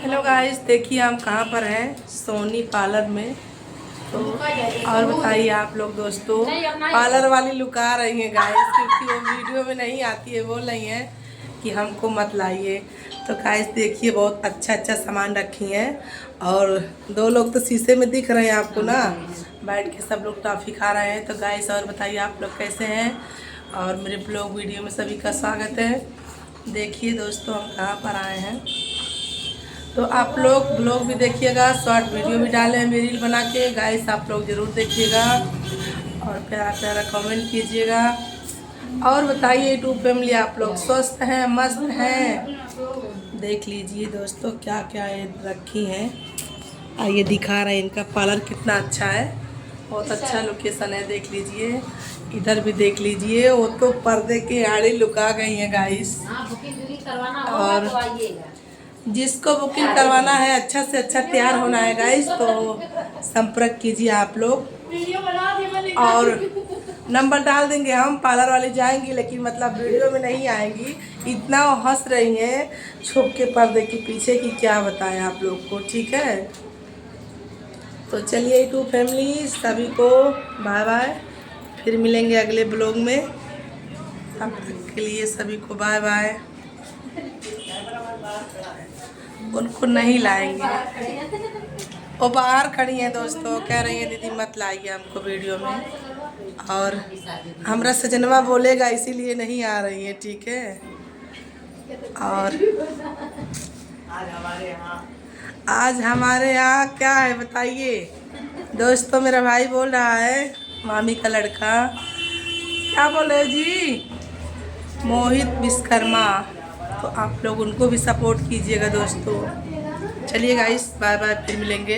Hello guys, देखिए हम कहाँ पर हैं, सोनी पार्लर में। तो और बताइए आप लोग दोस्तों, पार्लर वाली लुका रही हैं गाइस, क्योंकि वो वीडियो में नहीं आती है। बोल रही हैं कि हमको मत लाइए। तो गाइस देखिए, बहुत अच्छा अच्छा सामान रखी हैं। और दो लोग तो शीशे में दिख रहे हैं आपको ना, बैठ के सब लोग टॉफ़ी खा रहे हैं। तो गाइस और बताइए आप लोग कैसे हैं, और मेरे ब्लॉग वीडियो में सभी का स्वागत है। देखिए दोस्तों, हम कहाँ पर आए हैं, तो आप लोग ब्लॉग भी देखिएगा, शॉर्ट वीडियो भी डाले हैं रील बना के। गाइस आप लोग ज़रूर देखिएगा और प्यारा प्यारा कमेंट कीजिएगा। और बताइए यूट्यूब फैमिली, आप लोग स्वस्थ हैं, मस्त हैं। देख लीजिए दोस्तों क्या क्या ये रखी हैं। आइए दिखा रहे हैं, इनका पार्लर कितना अच्छा है, बहुत अच्छा लोकेशन है। देख लीजिए, इधर भी देख लीजिए, वो तो पर्दे के आड़े लुका गई हैं गाइस। और जिसको बुकिंग करवाना है, अच्छा से अच्छा तैयार होना है गाइस, तो संपर्क कीजिए आप लोग। और नंबर डाल देंगे हम। पार्लर वाली जाएंगी, लेकिन मतलब वीडियो में नहीं आएंगी। इतना वो हंस रही हैं छुप के पर्दे के पीछे कि क्या बताएं आप लोग को, ठीक है। तो चलिए यूट्यूब फैमिली सभी को बाय बाय, फिर मिलेंगे अगले ब्लॉग में। तब तक के लिए सभी को बाय बाय। उनको नहीं लाएंगे, वो बाहर खड़ी हैं दोस्तों, कह रही हैं दीदी मत लाइए हमको वीडियो में। और हमरा सजनवा बोलेगा इसीलिए नहीं आ रही है, ठीक है। और आज हमारे यहाँ क्या है बताइए दोस्तों। मेरा भाई बोल रहा है, मामी का लड़का, क्या बोले जी, मोहित विश्वकर्मा। तो आप लोग उनको भी सपोर्ट कीजिएगा दोस्तों। चलिए गाइस, बाय बाय, फिर मिलेंगे।